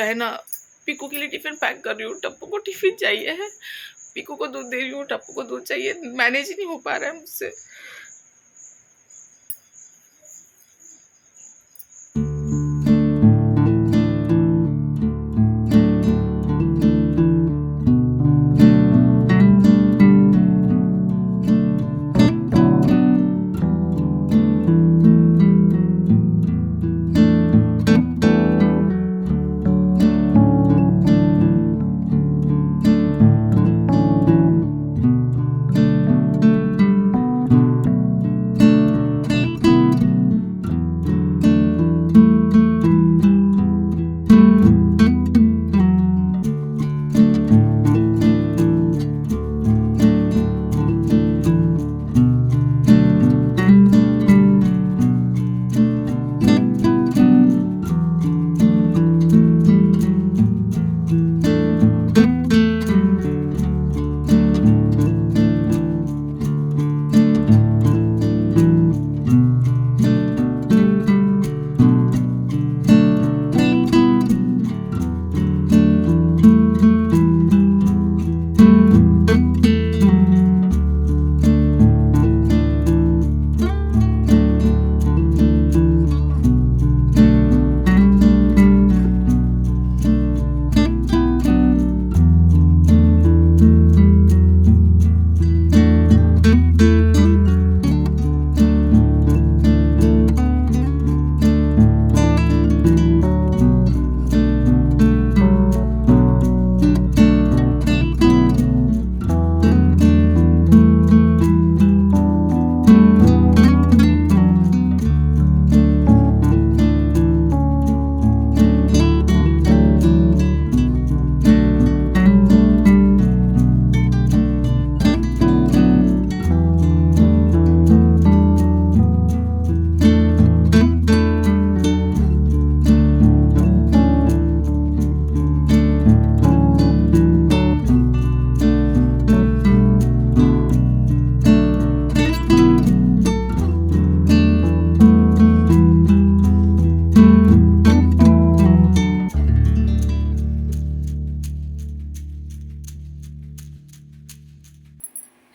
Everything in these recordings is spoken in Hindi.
है ना, पीकू के लिए टिफिन पैक कर रही हूँ। टप्पू को टिफिन चाहिए है, पीकू को दूध दे रही हूँ, टप्पू को दूध चाहिए। मैनेज ही नहीं हो पा रहा है मुझसे।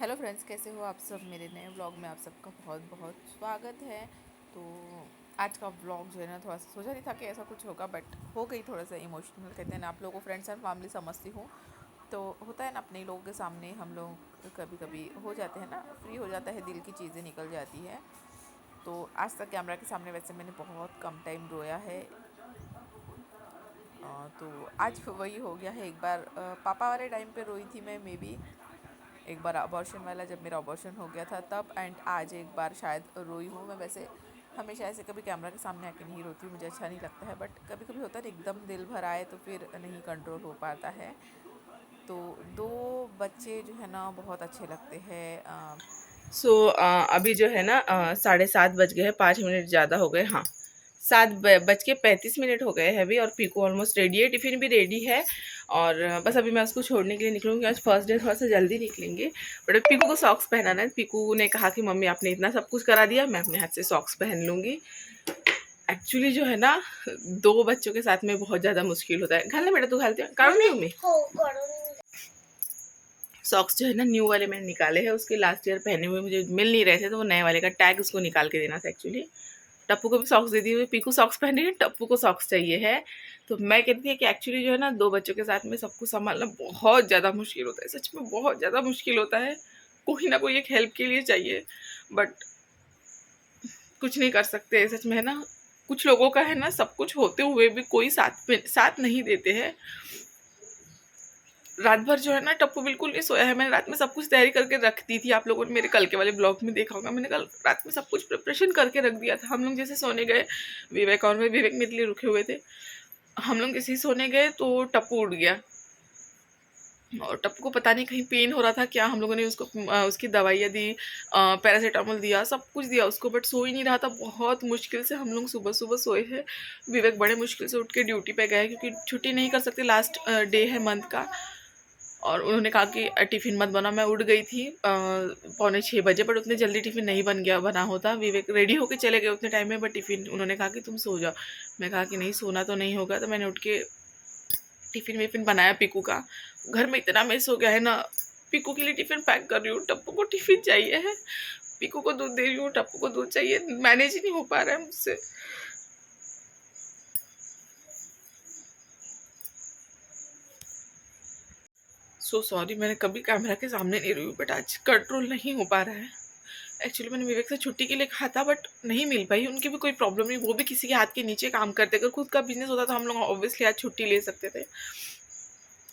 हेलो फ्रेंड्स, कैसे हो आप सब। मेरे नए व्लॉग में आप सबका बहुत बहुत स्वागत है। तो आज का व्लॉग जो है ना, थोड़ा सा सोचा नहीं था कि ऐसा कुछ होगा, बट हो गई थोड़ा सा इमोशनल। कहते हैं ना, आप लोगों को फ्रेंड्स एंड फैमिली समझती हूँ, तो होता है ना, अपने लोगों के सामने हम लोग कभी कभी हो जाते हैं ना, फ्री हो जाता है, दिल की चीज़ें निकल जाती है। तो आज तक कैमरा के सामने वैसे मैंने बहुत कम टाइम रोया है। तो आज वही हो गया है। एक बार पापा वाले टाइम पे रोई थी मैं, मे बी एक बार अबॉर्शन वाला, जब मेरा अबॉर्शन हो गया था तब, एंड आज एक बार शायद रोई हूँ मैं। वैसे हमेशा ऐसे कभी कैमरा के सामने आके नहीं रोती हूँ, मुझे अच्छा नहीं लगता है, बट कभी कभी होता है ना, एकदम दिल भर आए तो फिर नहीं कंट्रोल हो पाता है। तो दो बच्चे जो है ना बहुत अच्छे लगते हैं। अभी जो है ना 7:30 बज गए हैं, 5 मिनट ज़्यादा हो गए। हाँ, 7:35 हो गए हैं अभी, और पीकू ऑलमोस्ट रेडी है, टिफ़िन भी रेडी है। और बस अभी मैं उसको छोड़ने के लिए निकलूँगी। आज फर्स्ट डे, थोड़ा सा जल्दी निकलेंगे। बट पीकू को सॉक्स पहनाना है। पीकू ने कहा कि मम्मी आपने इतना सब कुछ करा दिया, मैं अपने हाथ से सॉक्स पहन लूँगी। एक्चुअली जो है ना, दो बच्चों के साथ में बहुत ज़्यादा मुश्किल होता है। घालना बेटा, तू घालती है? करो नहीं मम्मी। सॉक्स जो है ना, न्यू वाले मैंने निकाले हैं। उसके लास्ट ईयर पहने हुए मुझे मिल नहीं रहे थे, तो वो नए वाले का टैग उसको निकाल के देना था एक्चुअली। टप्पू को भी सॉक्स दे दिए हुए, पीकू सॉक्स पहने हैं, टप्पू को सॉक्स चाहिए है। तो मैं कहती हूँ कि एक्चुअली जो है ना, दो बच्चों के साथ में सब कुछ संभालना बहुत ज़्यादा मुश्किल होता है। सच में बहुत ज़्यादा मुश्किल होता है। कोई ना कोई एक हेल्प के लिए चाहिए, बट कुछ नहीं कर सकते सच में, है ना। कुछ लोगों का है ना, सब कुछ होते हुए भी कोई साथ नहीं देते हैं। रात भर जो है ना, टप्पू बिल्कुल नहीं सोया है। मैंने रात में सब कुछ तैयारी करके रख दी थी। आप लोगों ने मेरे कल के वाले ब्लॉग में देखा होगा, मैंने कल रात में सब कुछ प्रिपरेशन करके रख दिया था। हम लोग जैसे सोने गए, विवेक मेरे लिए रुके हुए थे। हम लोग जैसे ही सोने गए तो टप्पू उठ गया, और टप्पू को पता नहीं कहीं पेन हो रहा था क्या। हम लोगों ने उसको उसकी दवाइयाँ दी, पैरासीटामोल दिया, सब कुछ दिया उसको, बट सो ही नहीं रहा था। बहुत मुश्किल से हम लोग सुबह सुबह सोए हैं। विवेक बड़े मुश्किल से उठ के ड्यूटी पे गए, क्योंकि छुट्टी नहीं कर सकते, लास्ट डे है मंथ का। और उन्होंने कहा कि टिफ़िन मत बना। मैं उठ गई थी 5:45 बजे, बट उतने जल्दी टिफ़िन नहीं बना होता। विवेक रेडी होके चले गए उतने टाइम में, बट टिफ़िन उन्होंने कहा कि तुम सो जाओ। मैं कहा कि नहीं, सोना तो नहीं होगा। तो मैंने उठ के टिफ़िन विफ़िन बनाया पीकू का। घर में इतना मिस हो गया है ना, पीकू के लिए टिफ़िन पैक कर रही हूँ, टप्पू को टिफ़िन चाहिए है, पीकू को दूध दे रही हूँ, टप्पू को दूध चाहिए, मैनेज ही नहीं हो पा रहा है मुझसे। सो सॉरी, मैंने कभी कैमरा के सामने नहीं रही हूँ, बट आज कंट्रोल नहीं हो पा रहा है। एक्चुअली मैंने विवेक से छुट्टी के लिए कहा था, बट नहीं मिल पाई। उनकी भी कोई प्रॉब्लम नहीं, वो भी किसी के हाथ के नीचे काम करते। अगर खुद का बिजनेस होता तो हम लोग ऑब्वियसली आज छुट्टी ले सकते थे।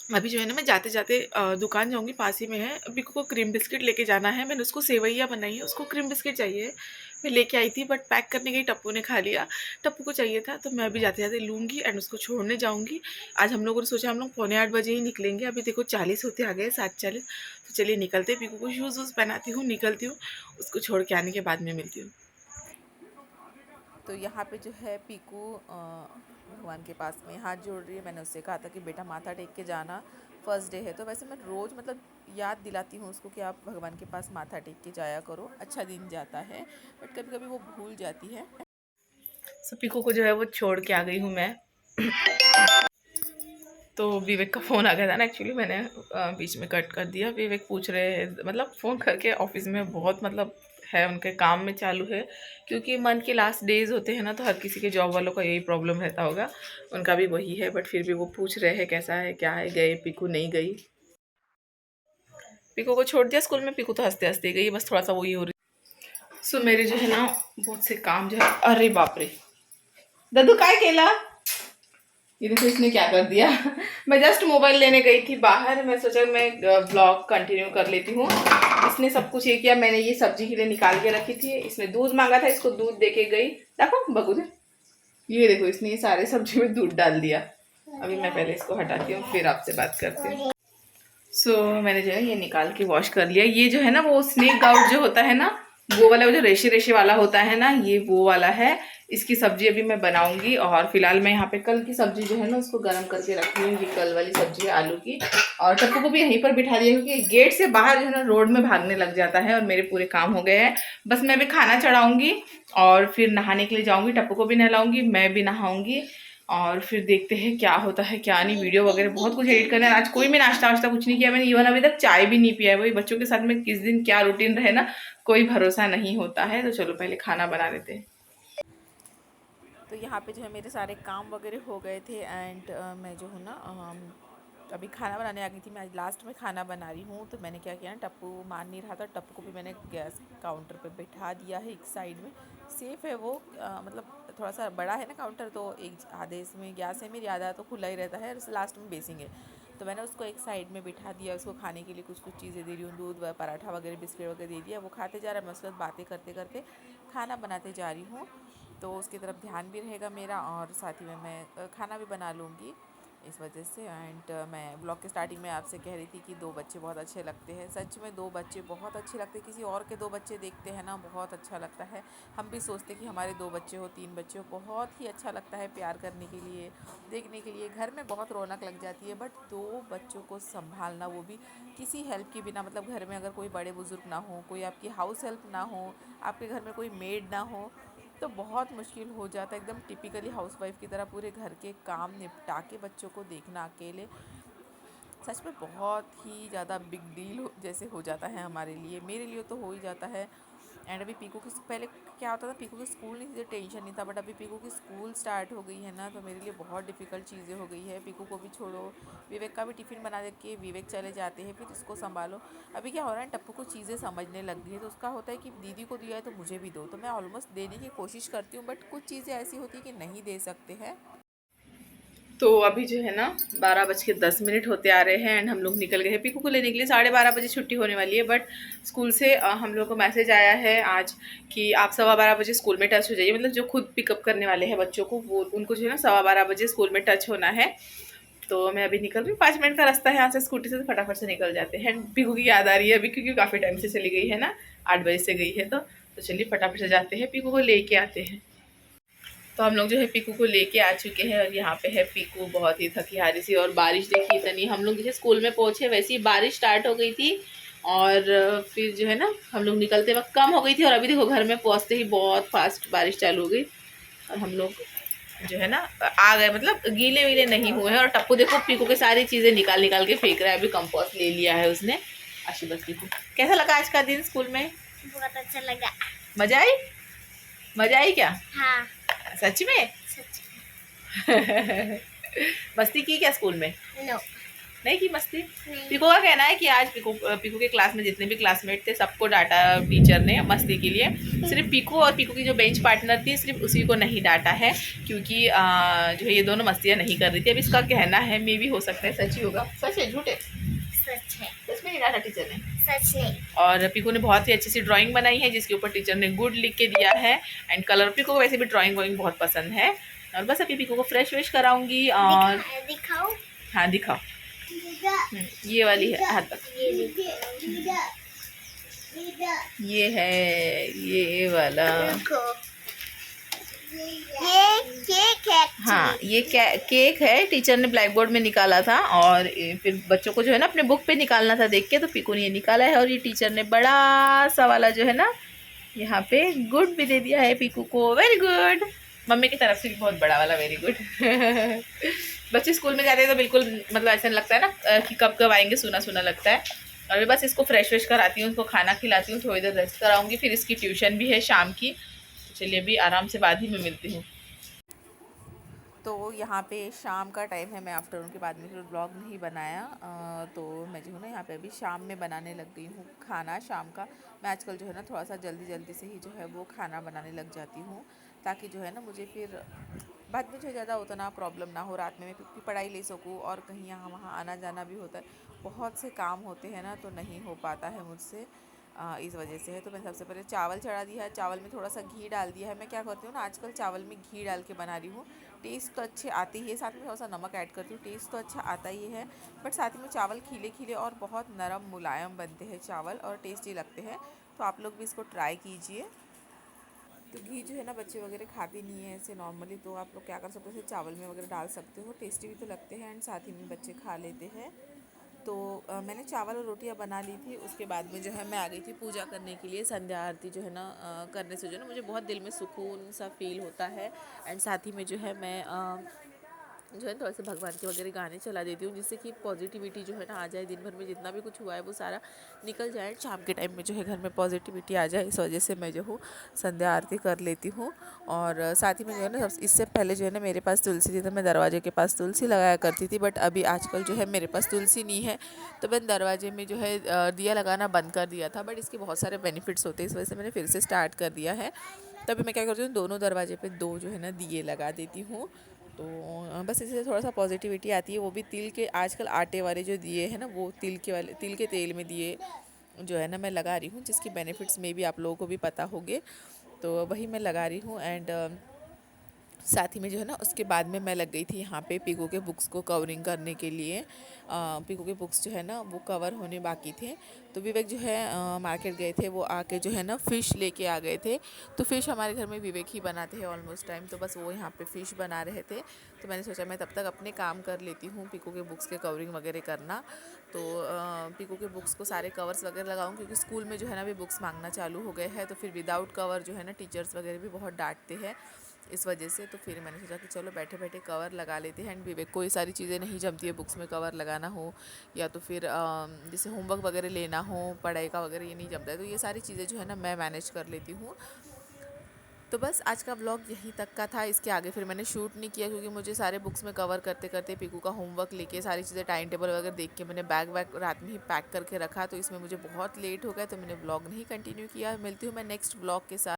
अभी जो है ना, मैं जाते जाते दुकान जाऊंगी, पास ही में है। अभी को क्रीम बिस्किट लेके जाना है, मैंने उसको सेवैया बनाई है, उसको क्रीम बिस्किट चाहिए। मैं लेके आई थी, बट पैक करने गई, टप्पू ने खा लिया। टप्पू को चाहिए था, तो मैं अभी जाते जाते लूँगी एंड उसको छोड़ने जाऊँगी। आज हम लोगों ने सोचा हम लोग 7:45 ही निकलेंगे। अभी देखो 40 होते आ गए, 7:40। तो चलिए निकलते। पीकू को शूज़ वूज़ पहनाती हूँ, निकलती हूँ। उसको छोड़ के आने के बाद में मिलती हूँ। तो यहाँ पे जो है पीकू भगवान के पास में हाथ जोड़ रही है। मैंने उससे कहा था कि बेटा माथा टेक के जाना, फर्स्ट डे है। तो वैसे मैं रोज़ मतलब याद दिलाती हूँ उसको कि आप भगवान के पास माथा टेक के जाया करो, अच्छा दिन जाता है। बट कभी कभी वो भूल जाती है। सो पीकू को जो है वो छोड़ के आ गई हूँ मैं। तो विवेक का फ़ोन आ गया था ना, एक्चुअली मैंने बीच में कट कर दिया। विवेक पूछ रहे हैं, मतलब फ़ोन करके ऑफिस में बहुत मतलब है, उनके काम में चालू है, क्योंकि मंथ के लास्ट डेज होते हैं ना, तो हर किसी के जॉब वालों का यही प्रॉब्लम रहता होगा। उनका भी वही है, बट फिर भी वो पूछ रहे हैं कैसा है, क्या है, गए पीकू नहीं गई। पीकू को छोड़ दिया स्कूल में, पीकू तो हंसते हंसते गई, बस थोड़ा सा वही हो रही। सो मेरे जो है ना बहुत से काम जो है, अरे बाप रे दद्दू काय केला, ये देखो इसने क्या कर दिया। मैं जस्ट मोबाइल लेने गई थी बाहर, मैं सोचा मैं ब्लॉग कंटिन्यू कर लेती हूँ। इसने सब कुछ ये किया। मैंने ये सब्जी के लिए निकाल के रखी थी, इसने दूध मांगा था, इसको दूध दे के गई। देखो बगू दे, ये देखो इसने ये सारे सब्जी में दूध डाल दिया। अभी मैं पहले इसको हटाती हूँ, फिर आपसे बात करती हूँ। मैंने जो है ये निकाल के वॉश कर लिया। ये जो है ना वो स्नेक गाउट जो होता है ना, वो वाला, वो जो रेशे रेशे वाला होता है ना, ये वो वाला है। इसकी सब्जी अभी मैं बनाऊंगी। और फिलहाल मैं यहाँ पे कल की सब्जी जो है ना उसको गर्म करके रखी हूँ। ये कल वाली सब्जी है आलू की। और टप्पू को भी यहीं पर बिठा दिया, क्योंकि गेट से बाहर जो है ना रोड में भागने लग जाता है। और मेरे पूरे काम हो गए हैं, बस मैं अभी खाना चढ़ाऊंगी और फिर नहाने के लिए जाऊंगी। टप्पू को भी नहलाऊंगी, मैं भी नहाऊंगी, और फिर देखते हैं क्या होता है क्या नहीं। वीडियो वगैरह बहुत कुछ एडिट करना है। आज कोई भी नाश्ता वाश्ता कुछ नहीं किया मैंने, इवन अभी तक चाय भी नहीं पिया है। वही बच्चों के साथ में किस दिन क्या रूटीन रहे ना, कोई भरोसा नहीं होता है। तो चलो पहले खाना बना लेते हैं। तो यहाँ पे जो है मेरे सारे काम वगैरह हो गए थे एंड मैं जो हूँ ना अभी खाना बनाने आ गई थी। मैं आज लास्ट में खाना बना रही हूँ। तो मैंने क्या किया ना, टप्पू मान नहीं रहा था, टप्पू को भी मैंने गैस काउंटर पे बैठा दिया है एक साइड में। सेफ़ है वो, मतलब थोड़ा सा बड़ा है ना काउंटर, तो एक आधे इसमें गैस है मेरी, आधा तो खुला ही रहता है, और लास्ट में बेसिंग है। तो मैंने उसको एक साइड में बिठा दिया। उसको खाने के लिए कुछ कुछ चीज़ें दे रही हूँ, दूध व पराठा वगैरह बिस्किट वगैरह दे दिया। वो खाते जा रहा है, मैं उसके साथ बातें करते करते खाना बनाते जा रही हूँ। तो उसकी तरफ ध्यान भी रहेगा मेरा, और साथ ही में मैं खाना भी बना लूँगी इस वजह से। एंड मैं ब्लॉग के स्टार्टिंग में आपसे कह रही थी कि 2 बच्चे बहुत अच्छे लगते हैं। सच में 2 बच्चे बहुत अच्छे लगते हैं। किसी और के 2 बच्चे देखते हैं ना, बहुत अच्छा लगता है। हम भी सोचते कि हमारे 2 बच्चे हो, 3 बच्चे हो, बहुत ही अच्छा लगता है प्यार करने के लिए, देखने के लिए। घर में बहुत रौनक लग जाती है। बट 2 बच्चों को संभालना, वो भी किसी हेल्प के बिना, मतलब घर में अगर कोई बड़े बुजुर्ग ना हो, कोई आपकी हाउस हेल्प ना हो, आपके घर में कोई मेड ना हो, तो बहुत मुश्किल हो जाता है। एकदम टिपिकली हाउसवाइफ की तरह पूरे घर के काम निपटा के बच्चों को देखना अकेले, सच में बहुत ही ज़्यादा बिग डील जैसे हो जाता है हमारे लिए। मेरे लिए तो हो ही जाता है। एंड अभी पीकू की, पहले क्या होता था, पीकू की स्कूल नहीं थी, टेंशन नहीं था। बट अभी पीकू की स्कूल स्टार्ट हो गई है ना, तो मेरे लिए बहुत डिफ़िकल्ट चीज़ें हो गई है। पीकू को भी छोड़ो, विवेक का भी टिफ़िन बना दे के विवेक चले जाते हैं, फिर इसको संभालो। अभी क्या हो रहा है, टप्पू को चीज़ें समझने लग गई है, तो उसका होता है कि दीदी को दिया है तो मुझे भी दो। तो मैं ऑलमोस्ट देने की कोशिश करती हूँ, बट कुछ चीज़ें ऐसी होती है कि नहीं दे सकते हैं। तो अभी जो है ना 12:10 होते आ रहे हैं एंड हम लोग निकल गए हैं पीकू को लेने के लिए। 12:30 छुट्टी होने वाली है, बट स्कूल से हम लोग को मैसेज आया है आज कि आप 12:15 स्कूल में टच हो जाइए। मतलब जो खुद पिकअप करने वाले हैं बच्चों को, वो उनको जो है ना 12:15 स्कूल में टच होना है। तो मैं अभी निकल रही हूँ, 5 मिनट का रास्ता है यहाँ से, स्कूटी से तो फटाफट से निकल जाते हैं। पीकू की याद आ रही है अभी, क्योंकि काफ़ी टाइम से चली गई है ना, 8 बजे से गई है। तो चलिए फटाफट से जाते हैं, पीकू को लेके आते हैं। तो हम लोग जो है पीकू को लेके आ चुके हैं, और यहाँ पे है पीकू बहुत ही थकी हारी सी। और बारिश देखी इतनी, हम लोग जैसे स्कूल में पहुँचे वैसे ही बारिश स्टार्ट हो गई थी। और फिर जो है ना हम लोग निकलते वक्त कम हो गई थी, और अभी देखो घर में पहुँचते ही बहुत फास्ट बारिश चालू हो गई। और हम लोग जो है ना आ गए, मतलब गीले वीले नहीं हुए हैं। और टप्पू देखो पीकू के सारी चीज़ें निकाल निकाल के फेंक रहा है। अभी कंपोस्ट ले लिया है उसने। अच्छी बस पीकू, कैसा लगा आज का दिन स्कूल में? बहुत अच्छा लगा। मजा आई? मजा आई क्या? हाँ सच में? सच। मस्ती की क्या स्कूल में? नो नहीं की मस्ती? नहीं। पीकू का कहना है कि आज पीकू के क्लास में जितने भी क्लासमेट थे सबको डांटा टीचर ने मस्ती के लिए। सिर्फ पीकू और पीकू की जो बेंच पार्टनर थी सिर्फ उसी को नहीं डांटा है, क्योंकि जो है ये दोनों मस्तियाँ नहीं कर रही थी। अब इसका कहना है, मे भी हो सकता है सच ही होगा। सच है झूठ है? सच है। सच में नहीं डांटा टीचर ने? सच नहीं। और पीकू ने बहुत ही अच्छी सी ड्राइंग बनाई है जिसके ऊपर टीचर ने गुड लिख के दिया है। एंड कलर, पीकू को वैसे भी ड्राइंग वाइंग बहुत पसंद है। और बस अभी पीकू को फ्रेश वेश कराऊंगी। और दिखाओ। हाँ दिखाओ। ये वाली है हाथ तक। ये है ये वाला। ये केक है। हाँ ये केक है, टीचर ने ब्लैक बोर्ड में निकाला था। और फिर बच्चों को जो है ना अपने बुक पे निकालना था देख के, तो पीकू ने ये निकाला है। और ये टीचर ने बड़ा सा वाला जो है ना यहाँ पे गुड भी दे दिया है पीकू को। Very good. मम्मी की तरफ से भी बहुत बड़ा वाला वेरी गुड। बच्चे स्कूल में जाते हैं तो बिल्कुल मतलब ऐसा लगता है ना कि कब कब आएंगे, सुना सुना लगता है। और मैं बस इसको फ्रेश व्रेश कराती हूँ, उसको खाना खिलाती हूँ, थोड़ी देर रेस्ट कराऊंगी। फिर इसकी ट्यूशन भी है शाम की। तो चलिए अभी आराम से बाद ही में मिलती हूँ। तो यहाँ पे शाम का टाइम है, मैं आफ्टरनून के बाद में फिर ब्लॉग नहीं बनाया। तो मैं जो हूँ ना यहाँ पे अभी शाम में बनाने लग गई हूँ खाना शाम का। मैं आजकल जो है ना थोड़ा सा जल्दी जल्दी से ही जो है वो खाना बनाने लग जाती हूँ, ताकि जो है ना मुझे फिर बाद में जो है ज़्यादा उतना प्रॉब्लम ना हो। रात में मैं क्योंकि पढ़ाई ले सकूँ और कहीं यहाँ वहाँ आना जाना भी होता है, बहुत से काम होते हैं ना, तो नहीं हो पाता है मुझसे। इस वजह से है। तो मैंने सबसे पहले चावल चढ़ा दिया है। चावल में थोड़ा सा घी डाल दिया है। मैं क्या करती हूँ ना आजकल चावल में घी डाल के बना रही हूँ, टेस्ट तो अच्छे आते ही है। साथ में थोड़ा सा नमक ऐड करती हूँ, टेस्ट तो अच्छा आता ही है। बट साथ में चावल खिले खिले और बहुत नरम मुलायम बनते हैं चावल, और टेस्टी लगते हैं। तो आप लोग भी इसको ट्राई कीजिए। तो घी जो है ना बच्चे वगैरह खाते नहीं है ऐसे नॉर्मली, तो आप लोग क्या कर सकते हो, चावल में वगैरह डाल सकते हो, टेस्टी भी तो लगते हैं एंड साथ ही में बच्चे खा लेते हैं। तो मैंने चावल और रोटियां बना ली थी। उसके बाद में जो है मैं आ गई थी पूजा करने के लिए। संध्या आरती जो है ना करने से जो है ना मुझे बहुत दिल में सुकून सा फील होता है। एंड साथ ही में जो है मैं जो है थोड़ा सा भगवान के वगैरह गाने चला देती हूँ, जिससे कि पॉजिटिविटी जो है ना आ जाए। दिन भर में जितना भी कुछ हुआ है वो सारा निकल जाए, शाम के टाइम में जो है घर में पॉजिटिविटी आ जाए। इस वजह से मैं जो हूँ संध्या आरती कर लेती हूँ। और साथ ही में जो है ना इससे पहले जो है ना मेरे पास तुलसी थी, तो मैं दरवाजे के पास तुलसी लगाया करती थी। बट अभी आजकल जो है मेरे पास तुलसी नहीं है, तो मैंने दरवाजे में जो है दिया लगाना बंद कर दिया था। बट इसके बहुत सारे बेनिफिट्स होते हैं, इस वजह से मैंने फिर से स्टार्ट कर दिया है। तभी मैं क्या करती हूँ, दोनों दरवाजे पे दो जो है ना दिए लगा देती हूँ। तो बस इससे थोड़ा सा पॉजिटिविटी आती है। वो भी तिल के, आजकल आटे वाले जो दिए हैं ना, वो तिल के तेल में दिए जो है ना मैं लगा रही हूँ, जिसकी बेनिफिट्स में भी आप लोगों को भी पता होंगे। तो वही मैं लगा रही हूँ। एंड साथ ही में जो है ना उसके बाद में मैं लग गई थी यहाँ पे पीकू के बुक्स को कवरिंग करने के लिए। पीकू के बुक्स जो है ना वो कवर होने बाकी थे। तो विवेक जो है मार्केट गए थे, वो आके जो है ना फ़िश लेके आ गए थे। तो फ़िश हमारे घर में विवेक ही बनाते हैं ऑलमोस्ट टाइम, तो बस वो यहाँ पे फ़िश बना रहे थे। तो मैंने सोचा मैं तब तक अपने काम कर लेती हूँ, पीकू के बुक्स के कवरिंग वगैरह करना। तो पीकू के बुक्स को सारे कवर्स वगैरह लगाऊँ, क्योंकि स्कूल में जो है ना अभी बुक्स मांगना चालू हो गए हैं। तो फिर विदाउट कवर जो है ना टीचर्स वगैरह भी बहुत डांटते हैं इस वजह से। तो फिर मैंने सोचा कि चलो बैठे बैठे कवर लगा लेते हैं। एंड विवेक को ये सारी चीज़ें नहीं जमती है, बुक्स में कवर लगाना हो या तो फिर जैसे होमवर्क वगैरह लेना हो, पढ़ाई का वगैरह, ये नहीं जमता है। तो ये सारी चीज़ें जो है ना मैं मैनेज कर लेती हूँ। तो बस आज का ब्लॉग यहीं तक का था। इसके आगे फिर मैंने शूट नहीं किया, क्योंकि मुझे सारे बुक्स में कवर करते करते पीकू का होमवर्क लेके सारी चीज़ें टाइम टेबल वगैरह देख के मैंने बैग वैग रात में ही पैक करके रखा। तो इसमें मुझे बहुत लेट हो गया, तो मैंने ब्लॉग नहीं कंटिन्यू किया। मिलती हूँ मैं नेक्स्ट ब्लॉग के साथ।